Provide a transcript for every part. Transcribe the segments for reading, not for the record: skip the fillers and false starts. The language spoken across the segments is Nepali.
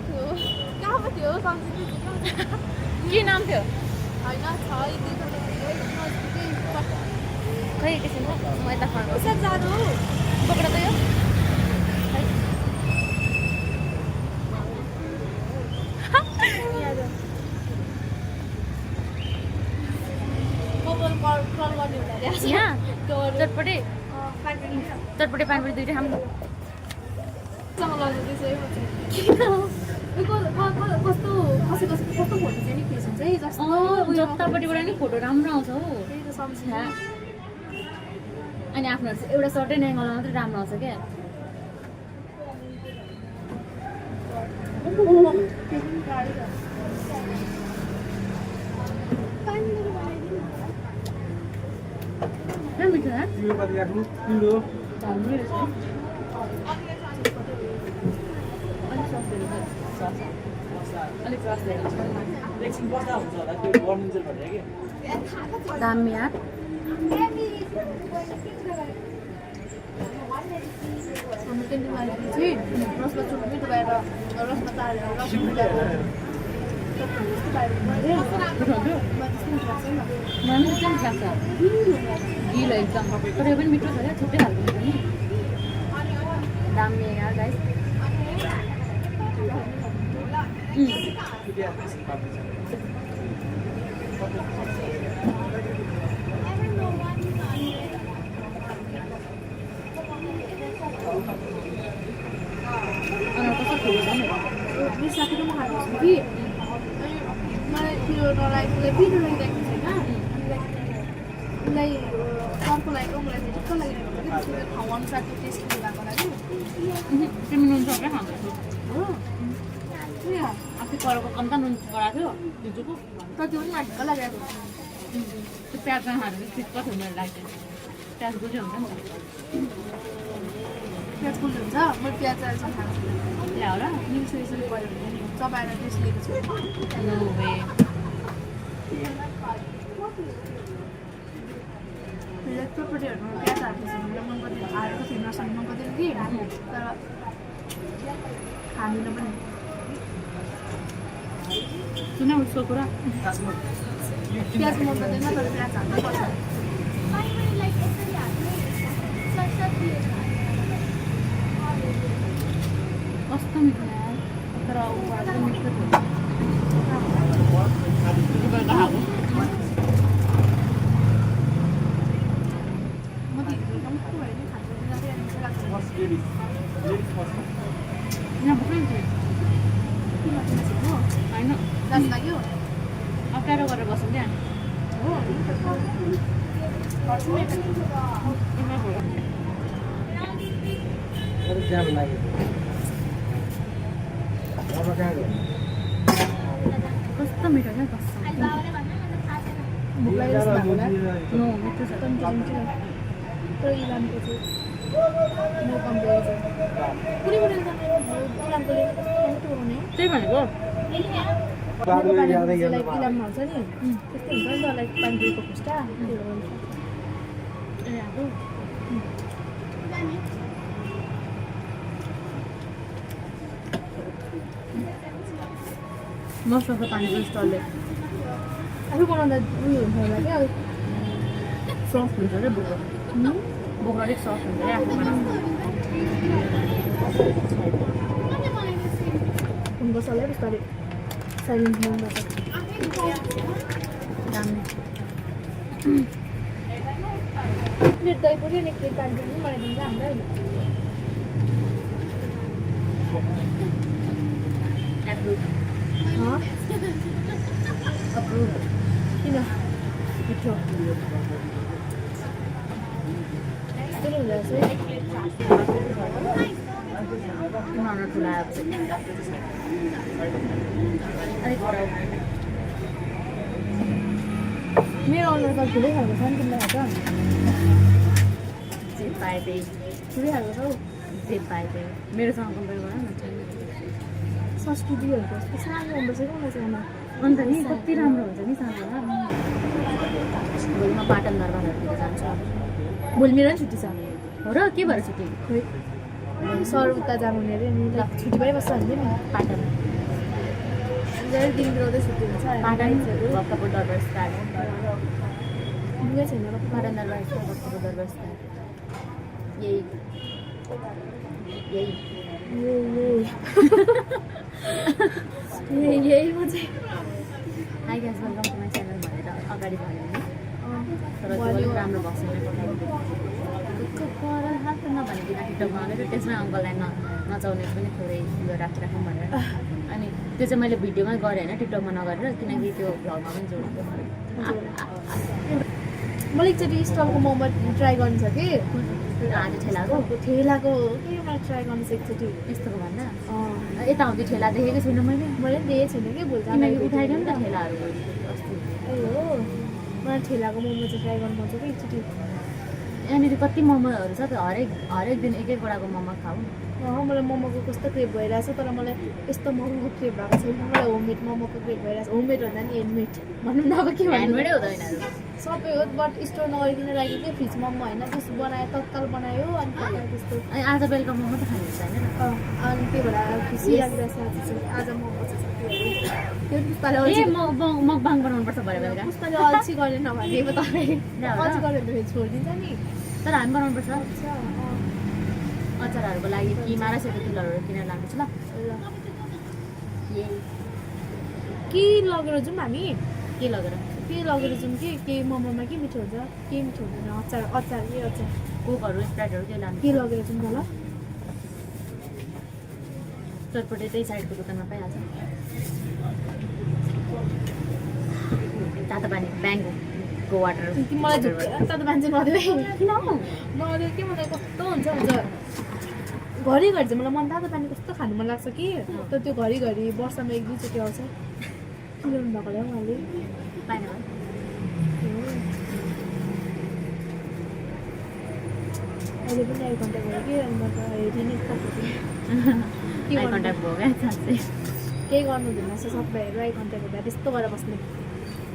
कहाँ पो थियो सम्झिँदै के नाम थियो होइन छ यति खै एकैछिन ल म यता फर्क कसरी जानु पक्रा त यो कल गर्ने हुँदा यहाँ चटपटे चटपटे पानीपुरी दुइटै खाऊँ कस्तो कसैको कस्तो फोटो चाहिँ नि खिच्नुहुन्छ है जस्तो जतापट्टिबाट नि फोटो राम्रो आउँछ हौ त्यही त सम्झिँदा अनि आफ्नो एउटा सर्टेन एङ्गलमा मात्रै राम्रो आउँछ क्या मिठो दामी यार रसमा चुट्टी डुबाएर रसमा तारेर मलाई चाहिँ लाग्छ गिलो एकदम तर यो पनि मिठो छ क्या छुट्टै खालको पनि दामी यार गाइस साथीको म खाएको छु कि मलाई त्यो नलागेकोले पिरो लगाइदिएको छैन उसलाई अर्को लागेको मलाई चाहिँ ढुक्क लागिरहेको छ कि ठाउँ अनुसारको टेस्ट लगाएको लागि तिमी नुन सक्यो खाँदैछु हो अस्ति परको कम्ता नुन गराएको थियो हिजोको तर त्यो पनि मलाई ढुक्क लागेको त्यो प्याजमा खानु चाहिँ चित्त थियो मेरो लागि प्याज बुझ्यो हुन्छ नि प्याज फुल हुन्छ म प्याज चाहिँ खान्छु ल्या हो र मिल्छु यसरी पऱ्यो भने चबाएर टेस्ट लिएको छु नो वे चटपटीहरूमा प्याज हालेको छ भने मन गर्दैन हालेको थिएन नसँग मन गर्दैन कि तर खाँदिनँ पनि सुन उसको कुरा प्याज मन गर्दैन तर प्याज हाल्नै पर्छ कस्तो मिठो यार तर उहाँको मिठो थियो म त हिजो कस्तो भयो नि खान्छ यहाँ पुग्नै थियो होइन जानु लाग्यो अप्ठ्यारो गरेर बसौँ क्या हो कस्तो मिठो क्या कस्तो भोक लागेको जस्तो भएको होला नो मिठो छ तर इलामको चाहिँ म कम्ती छ कुनै कुनै इलामको कस्तो हुने त्यही भनेको इलाममा हुन्छ नि त्यस्तै हुन्छ नि त लाइक पानीको खुस्टा ए अब मसलाको पानीको स्टलले आफू बनाउँदा उयो हुन्छ होला क्या सफ्ट हुन्छ अरे बोक्रा बोक्रा अलिक सफ्ट हुन्छ अरे आफू हुनुपर्छ होला बिस्तारै साइलेन्ट मोडबाट दामी प्लेट दही पुऱ्यो नि प्लेट पानी पनि बनाइदिन्छ हामीलाई एप्रुभ अप्रुभ किन मिठो त्यसले हुँदा चाहिँ उनीहरू ठुला अलिक मेरो अनुहार त ठुलै खालको छ नि तिमीलाई थाहा छ जे पाए त्यही ठुलै खालको छ हौ जे पाए त्यही मेरोसँग कम्पेयर गर न संस्कृतिहरूको यस्तो सानो हुनुपर्छ क्या मलाई चाहिँ अन्त नि कति राम्रो हुन्छ नि सानो भोलि म पाटन दरबारहरूतिर जान्छु भोलि मेरो पनि छुट्टी छ हो र के भएर छुट्टी खोइ सर उता जानु हुने अरे नि छुट्टी भइबस्छ भने नि पाटन गरेर दिन बिराउँदै छुट्टी हुन्छ पाटन भक्तपुर दरबार स्टार पुगै छैन र पाटन दरबार स्टार भक्तपुर दरबार स्टार यही यही यही म चाहिँ hi guys welcome to my channel भनेर अगाडि भन्यो नि तर त्यो अलिक राम्रो भक्समै पठाइदियो पर हात नभनिकन टिकटकमा आउँदै त्यसमै अङ्कललाई नचाउने पनि थोरै उयो राखौँ भनेर अनि त्यो चाहिँ मैले भिडियोमा गरेँ होइन टिकटकमा नगरेर किनकि त्यो भ्लगमा पनि जोडेको मैले एकचोटि स्टलको मोमो ट्राई गर्नु छ कि आज ठेलाको ठेलाको के मैले ट्राई गर्नु छ एकचोटि यस्तोको भन्दा यता आउँथ्यो ठेला देखेको छैन मैले मैले पनि देखेको छैन कि भोलि किनकि उठाइदियो नि त ठेलाहरू अस्ति ए हो मलाई ठेलाको मोमो चाहिँ ट्राई गर्नु मन छ कि एकचोटि यहाँनिर कति मोमोहरू छ त हरेक दिन एक एकवटाको मोमो खाऊ मलाई मोमोको कस्तो क्रेभ भइरहेछ तर मलाई यस्तो मोमोको क्रेभ भएको छैन मलाई होममेड मोमोको क्रेभ भइरहेछ होममेड भन्दा नि ह्यान्डमेड भनौँ न अब के ह्यान्डमेडै हुँदैन सबै हो बट स्टोर नगरिदिन लागि चाहिँ फ्रिज मोमो होइन त्यस्तो बनायो तत्काल बनायो अनि त्यस्तो अनि आज बेलुका मोमो त खानुहुन्छ होइन अनि त्यही भएर खुसी लागिरहेछ आज मोमो छ त्यो पुस्ताले मकबाङ बनाउनुपर्छ भयो बेलुका पुस्ताले अल्छी गर्ने नभने तपाईँ अल्छी गऱ्यो भने छोडिदिन्छ नि तर हामी बनाउनुपर्छ अचारहरूको लागि किमा र सेतो तिलहरू किनेर लानुपर्छ ल के लगेर जाउँ हामी के लगेर जाउँ कि के मोमोमा के मिठो हुन्छ के मिठो हुँदैन अचार कोकहरू स्प्राइटहरू के लानु के लगेर जाउँ त ल चटपटे त्यही साइडको दोकानमा पाइहाल्छ तातो पानी ब्याङ्कको वाटर मलाई त मान्छे नदेऊ किन नदेऊ के मलाई कस्तो हुन्छ घरिघरि चाहिँ मलाई मन तातो पानी कस्तो खानु मन लाग्छ कि तर त्यो घरिघरि वर्षमा एक दुईचोटि आउँछ के गर्नु भएको होला उहाँले पाएन अहिले पनि आई कन्ट्याक्ट भयो कि अनि म त हेरिनै आई कन्ट्याक्ट भयो क्या साँच्चै केही गर्नु हुँदैन रहेछ सबैहरू आई कन्ट्याक्ट हुँदा त्यस्तो गरेर बस्ने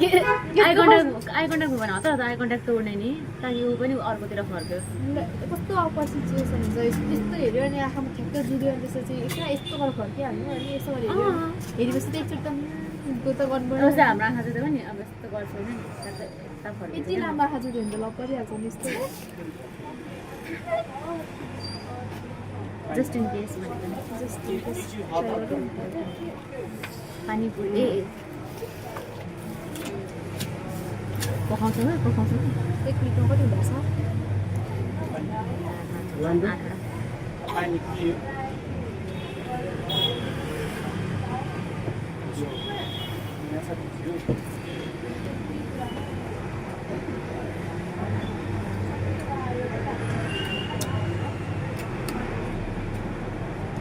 आई कन्ट्याक्ट भयो भने तर आई कन्ट्याक्ट तोड्ने नि ताकि ऊ पनि अर्कोतिर फर्क्यो कस्तो अक्वर्ड सिचुएसन हुन्छ यस्तो हेऱ्यो अनि आँखामा ठ्याक्क जुऱ्यो अनि त्यसपछि क्या यस्तो गरेर फर्किहाल्नु अनि यसो गरेर हेरेपछि त एकचोटि त त गर्नु पर्यो हाम्रो आँखा चाहिँ नि अब यस्तो गर्छु नि यति लामो आँखा जुऱ्यो भने त लग परिहाल्छ नि यस्तो जस्ट इन केस भनेको पानीपुरी पकाउँछ एक मिनटमा कति हुँदैछ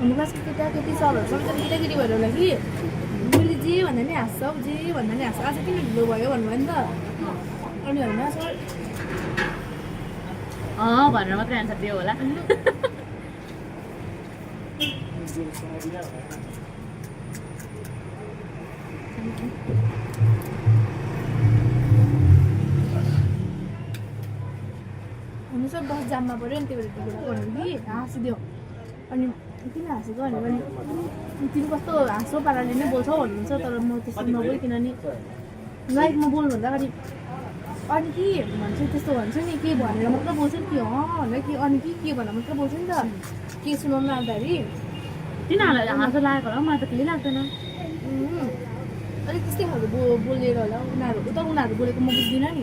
हाम्रो क्लासको केटाकेटी सरहरू सबैजना केटाकेटी भएर होला कि मैले जे भन्दा नि हाँस्छ जे भन्दा नि हाँस्छ आज किन ढिलो भयो भन्नुभयो नि त अनि होइन सर भनेर मात्रै आन्सर दियो होला हुनु सर बस जाममा पऱ्यो नि त्यही भएर त्यो कुरा गर्नु कि हाँसिदियो अनि किन हाँसेको भने तिमी कस्तो हाँसो पाराले नै बोल्छौ भन्नुहुन्छ तर म त्यस्तो नगइकन नि लाइफमा बोल्नुभन्दा अगाडि अनि के भन्छु त्यस्तो भन्छु नि के भनेर मात्र बोल्छु नि कि भनेर कि अनि के भनेर मात्र बोल्छु नि त के सुनाउनु आउँदाखेरि तिनीहरूलाई हाँसो लागेको होला मलाई त केही लाग्दैन अलिक त्यस्तै खालको बोलेर होला उनीहरू बोलेको म बुझ्दिनँ नि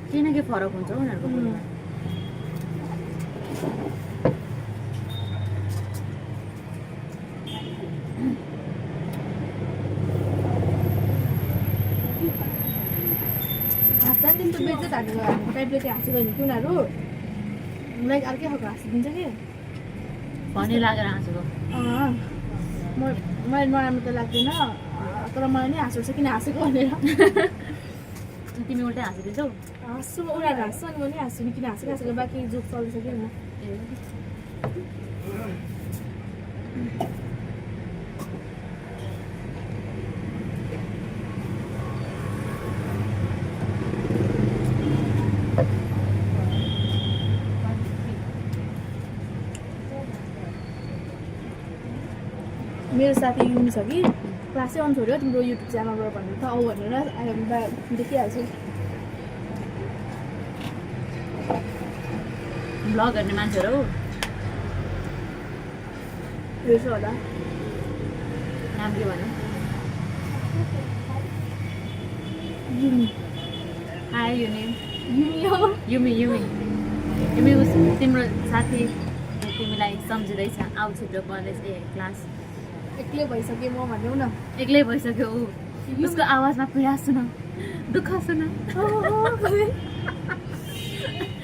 केही न केही फरक हुन्छ उनीहरूको बोल्नुमा हाँस्दा नि त्यो बेच्दै हानेको टाइपले चाहिँ हाँसेको होइन कि उनीहरू लाइक अर्कै खालको हाँसिदिन्छ कि फनी लागेर हाँसेको मलाई नराम्रो त लाग्दैन तर मलाई नि हाँस उठ्छ किन हाँसेको भनेर तिमी उल्टै हाँसिदिन्छौ हाँस्छु उनीहरू हाँस्छ अनि म नि हाँस्छु नि किन हाँसेको बाँकी जोक चल्दैछ कि म मेरो साथी युनि छ कि क्लासै अन छोड्यो तिम्रो युट्युब च्यानलबाट भनेर त आऊ भनेर देखिहाल्छु भ्लग गर्ने मान्छेहरू हो हेर्छु होला नाम के भन्यो युनि हाई युनि युनि हो युमी युमी युमी उस तिम्रो साथी तिमीलाई सम्झिँदैछ आऊ छिटो कलेज क्लास एक्लै भइसकेँ म भनिदेऊ न एक्लै भइसक्यो ऊ उसको आवाजमा पीडा सुन दुःख सुन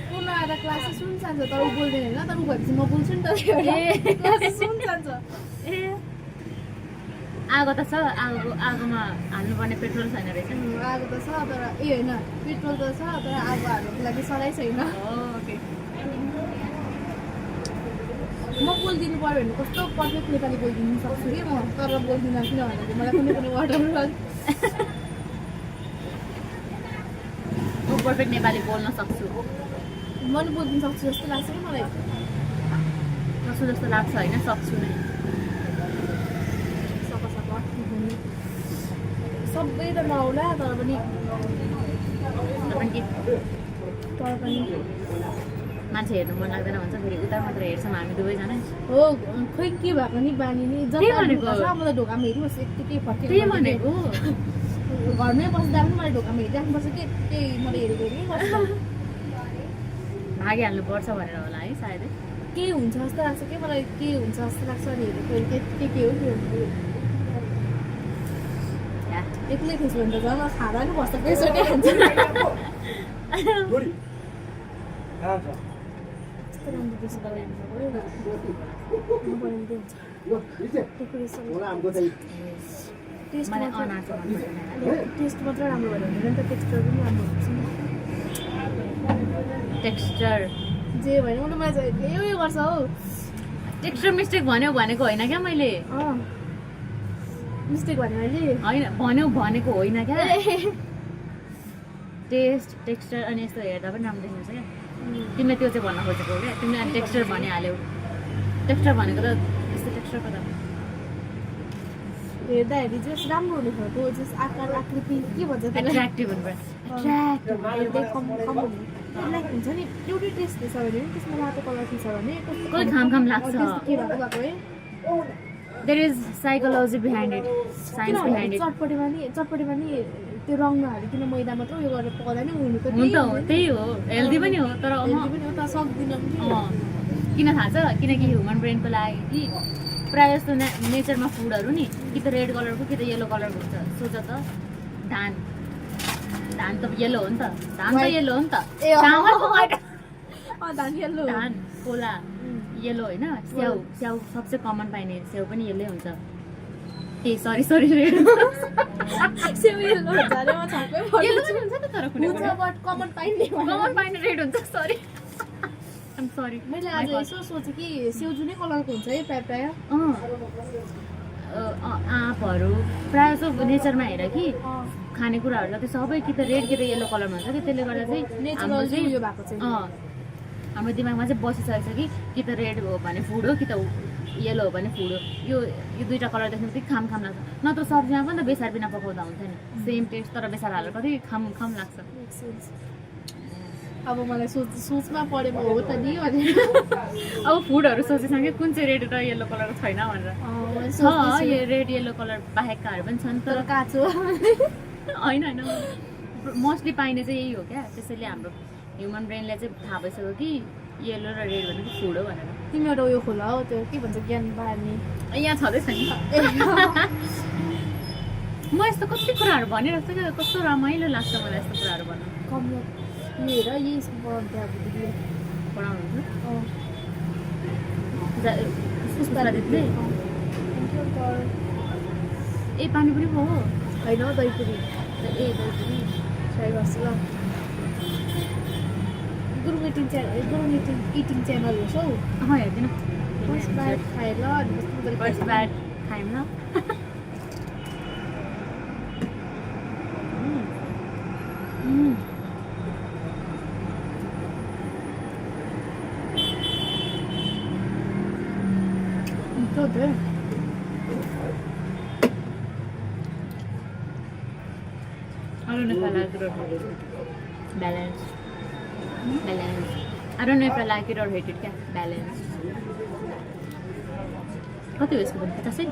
पुनः आएर क्लास सुन जान्छ तर ऊ बोल्दैन होइन तर ऊ भएपछि म बोल्छु नि त सुन जान्छ ए आगो त छ आगोमा हाल्नुपर्ने पेट्रोल छैन रहेछ आगो त छ तर ए होइन पेट्रोल त छ तर आगो हाल्नुको लागि सराइ छैन ओके म बोलिदिनु पऱ्यो भने कस्तो पर्फेक्ट नेपाली बोलिदिनु सक्छु कि म तर बोल्दिनँ किन भन्दाखेरि मलाई कुनै कुनै वर्डहरू म पर्फेक्ट नेपाली बोल्न सक्छु म नि बोलिदिनु सक्छु जस्तो लाग्छ कि मलाई सक्छु जस्तो लाग्छ होइन सक्छु नै सबै त नआउला तर पनि मान्छे हेर्नु मन लाग्दैन भन्छ फेरि उता मात्र हेर्छौँ हामी दुवैजना हो खोइ के भएको नि बानी नि मलाई ढोकामा हेरिबस्छु यत्तिकै फर्केर त्यही भनेको घरमै बस्दा पनि मलाई ढोकामा हेरिराख्नुपर्छ कि त्यही मैले हेरेको हेरि भागिहाल्नुपर्छ भनेर होला है सायदै के हुन्छ जस्तो लाग्छ कि मलाई के हुन्छ जस्तो लाग्छ अनि हेरेको के हो त्यो एक्लै थिएछु भने त झन् खाँदा नि बस्दा पेसोटै खान्छ कस्तो राम्रो टेस्ट टेस्ट मात्रै राम्रो भयो भने त टेक्स्चर पनि राम्रो हुन्छ टेक्स्चर जे भयो भने मलाई चाहिँ उयो गर्छ हौ टेक्स्चर मिस्टेक भन्यो भनेको होइन क्या मैले मिस्टेक भने मैले होइन भन्यो भनेको होइन क्या टेस्ट टेक्स्चर अनि यस्तो हेर्दा पनि राम्रो देखिन्छ क्या तिमीले त्यो चाहिँ भन्न खोजेको हो क्या तिमीले टेक्स्चर भनिहाल्यौ टेक्स्चर भनेको त यस्तो टेक्स्चरको त हेर्दाखेरि चाहिँ राम्रो हुने खालको जस आकार आकृति के भन्छ एट्र्याक्टिभ हुनुपर्छ लाइक हुन्छ नि एउटै टेस्ट छ भने त्यसमा रातो कलर छ भने कोही खाम लाग्छ के भएको भएको है there is psychology behind it science behind it चटपटीमा नि त्यो रङ नहालिकन मैदा मात्र उयो गरेर पकाउँदा नि हुनु त हुन्छ हो त्यही हो हेल्दी पनि हो तर सक्दिनँ किन थाहा छ किनकि ह्युमन ब्रेनको लागि प्रायः जस्तो नेचरमा फुडहरू नि कि त रेड कलरको कि त येलो कलरको हुन्छ सोच त धान त येलो हो नि त धान त येलो हो नि त धान कोला येलो होइन स्याउ सबसे कमन पाइने स्याउ पनि येल्लै हुन्छ ए सरी रेड स्याउ येलो हुन्छ अरे म छक्कै येलो पनि हुन्छ त तर कुनै बट कमन पाइने रेड हुन्छ सरी आम सरी मैले आज यसो सोचेँ कि स्याउ जुनै कलरको हुन्छ है प्रायः आँपहरू प्रायः जस्तो नेचरमा हेर कि खानेकुराहरू जति सबै कि त रेड कि त येल्लो कलरमा हुन्छ कि त्यसले गर्दा चाहिँ हाम्रो दिमागमा चाहिँ बसिसकेको छ कि त रेड हो भने फुड हो कि त येलो हो भने फुड हो यो दुईवटा कलर देख्नु बित्तिकै खाम लाग्छ नत्र सब्जीमा पनि त बेसार बिना पकाउँदा हुन्छ नि सेम टेस्ट तर बेसार हालेर कति खाम लाग्छ अब मलाई सोचमा परेको हो त नि अब फुडहरू सोचेसँगै कुन चाहिँ रेड र येल्लो कलरको छैन भनेर छ यो रेड येल्लो कलर बाहेककाहरू पनि छन् तर काँचो होइन मोस्टली पाइने चाहिँ यही हो क्या त्यसैले हाम्रो ह्युमन ब्रेनलाई चाहिँ थाहा भइसक्यो कि येल्लो र रेड भनेको फुड हो भनेर तिमी एउटा उयो खोला हो त्यो के भन्छ ज्ञान बार्ने यहाँ छँदैछ नि म यस्तो कति कुराहरू भनिरहेको छु क्या कस्तो रमाइलो लाग्छ मलाई यस्तो कुराहरू भन्नु हेर यही पढाउनुहुन्छ ए पानी पनि हो होइन दहीपुरी दहीपुरी ट्राई गर्छु ल गुरुङ इटिङ च्यानल हो सौ हेर्दिनँ फर्स्ट बाइट खाएर फर्स्ट बाइट खायौँ न I don't know if I like it or hate it. Balance. Balance. I don't know if I like it or hate it. क्या? Balance. कति हो यसको पनि 50?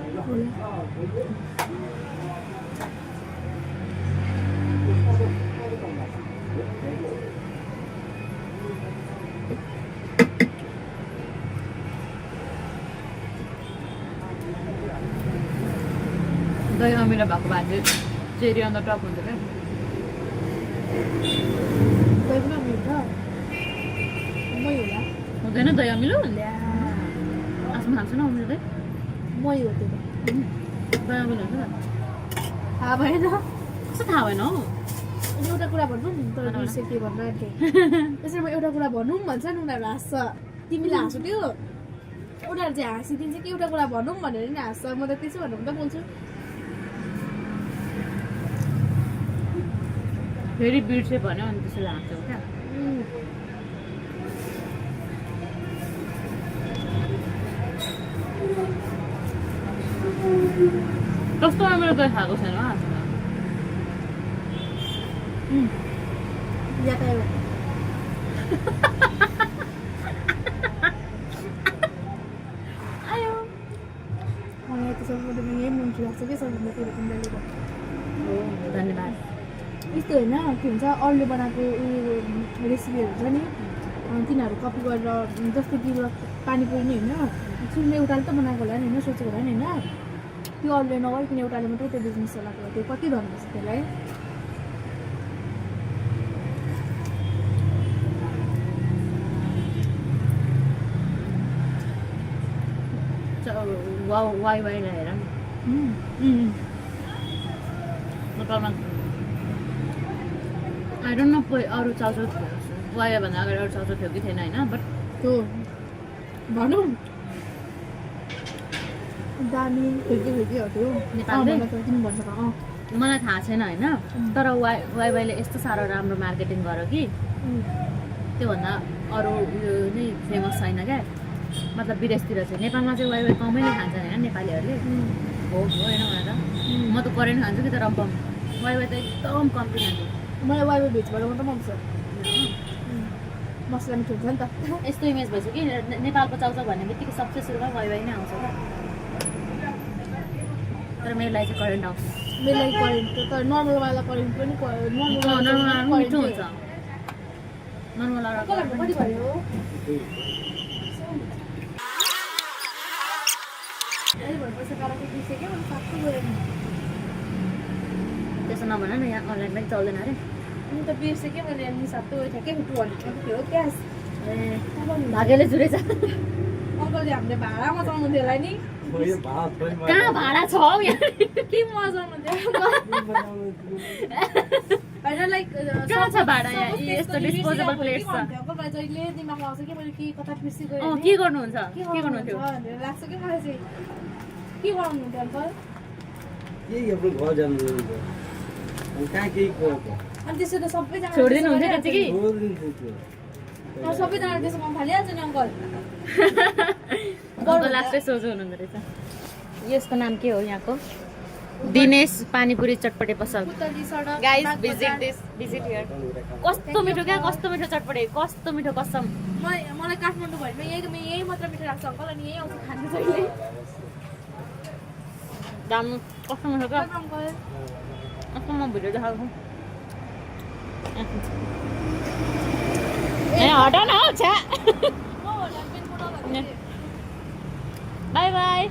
दही अमिलो भएको भए चाहिँ चेरी अन द टप हुन्छ क्या कोही पनि मिल्छ मै होला हुँदैन दही अमिलो आफ्नो खान्छ न अमिलो दही मै हो त्यो दही अमिलो हुन्छ त थाहा भएन कस्तो थाहा भएन हौ एउटा कुरा भनौँ नि तर बिर्सेँ के भन्न आँटेँ त्यसरी म एउटा कुरा भनौँ भन्छ नि उनीहरू हाँस्छ तिमीले हाँसो त्यो उनीहरू चाहिँ हाँसिदिन्छ कि एउटा कुरा भनौँ भनेर नि हाँस्छ म त त्यसै भनेर त बोल्छु फेरि बिर्से भन्यो अनि त्यसैले हाँस्छौ क्या कस्तो अमिलो दही खाएको छैन हौ आजसम्म यातायात आयो मलाई त सबैले यही मन लाग्छ कि सबैले त्यो तिमीले धन्यवाद यस्तो होइन के भन्छ अरूले बनाएको उयो रेसिपीहरू हुन्छ नि तिनीहरू कपी गरेर जस्तो कि पानीपुरी नि होइन सुन्ने एउटाले त बनाएको होला नि होइन सोचेको होला नि होइन त्यो अरूले नगरिकन एउटाले मात्रै त्यो बिजनेस चलाएको त्यो कति धन्यवाद त्यसलाई वाइ वाइलाई हेर नेपालमा आई डोन्ट नो कोही अरू चाउचाउ थियो वाइभन्दा अगाडि अरू चाउचाउ थियो कि थिएन होइन बट त्यो भनौँ दामी फेरि हो त्यो नेपालमै तिमी भन्छ मलाई थाहा छैन होइन तर वाइवाईले यस्तो साह्रो राम्रो मार्केटिङ गर्यो कि त्योभन्दा अरू उयो नै फेमस छैन क्या मतलब विदेशतिर चाहिँ नेपालमा चाहिँ वाइवाई कमैले खान्छ होइन नेपालीहरूले हो होइन भनेर म त करेन्ट खान्छु कि तर वाइवाई त एकदम कम्ती खान्छु मलाई वाइवाई भेजबाट मात्रै मन पर्छ मसला मिठो हुन्छ नि त यस्तो इमेज भएछ कि नेपालको चाउचाउ भन्ने बित्तिकै सबसे सुरुमा वाइवाई नै आउँछ क्या तर मेरो लागि चाहिँ करेन्ट आउँछ मेरो लागि करेन्ट तर नर्मलवाला करेन्ट पनि नर्मल मिठो हुन्छ नर्मल कति भयो त्यसो नभन न यहाँ अनलाइन पनि चल्दैन अरे म त बिर्सेँ कि मैले यहाँ निसातो ठ्याक्कै 200 थियो क्यास ए भाग्यले जुरेछ अङ्कलले हामीले भाडा मचाउनु थियो होला नि कहाँ भाडा छ हौ यहाँ के मचाउनु थियो होइन लाइक कहाँ छ भाडा यहाँ यस्तो डिस्पोजेबल प्लेट्स छ अङ्कललाई जहिले दिमागमा आउँछ कि मैले के कता बिर्सी गएँ के गर्नुहुन्छ के गर्नुहुन्थ्यो भनेर लाग्छ कि मलाई चाहिँ के गर्नुहुन्थ्यो अङ्कल अनि त्यसो त सबैजना छोडिदिनु हुन्थ्यो त्यो चाहिँ कि सबैजना त्यसो गर्न थालिहाल्छ नि अङ्कल अङ्कल लास्टै सोझो हुनुहुँदो रहेछ यसको नाम के हो यहाँको दिनेश पानीपुरी चटपटे पसल गाइस भिजिट हियर कस्तो मिठो क्या कस्तो मिठो चटपटे कस्तो मिठो कसम मलाई काठमाडौँभरिमा यही मात्र मिठो लाग्छ अङ्कल अनि यही आउँछ खानु जहिले दाम कस्तो मिठो क्या अङ्कल कस्तो म भिडियो देखाएको ए हट न हौ छ्या बाई बाई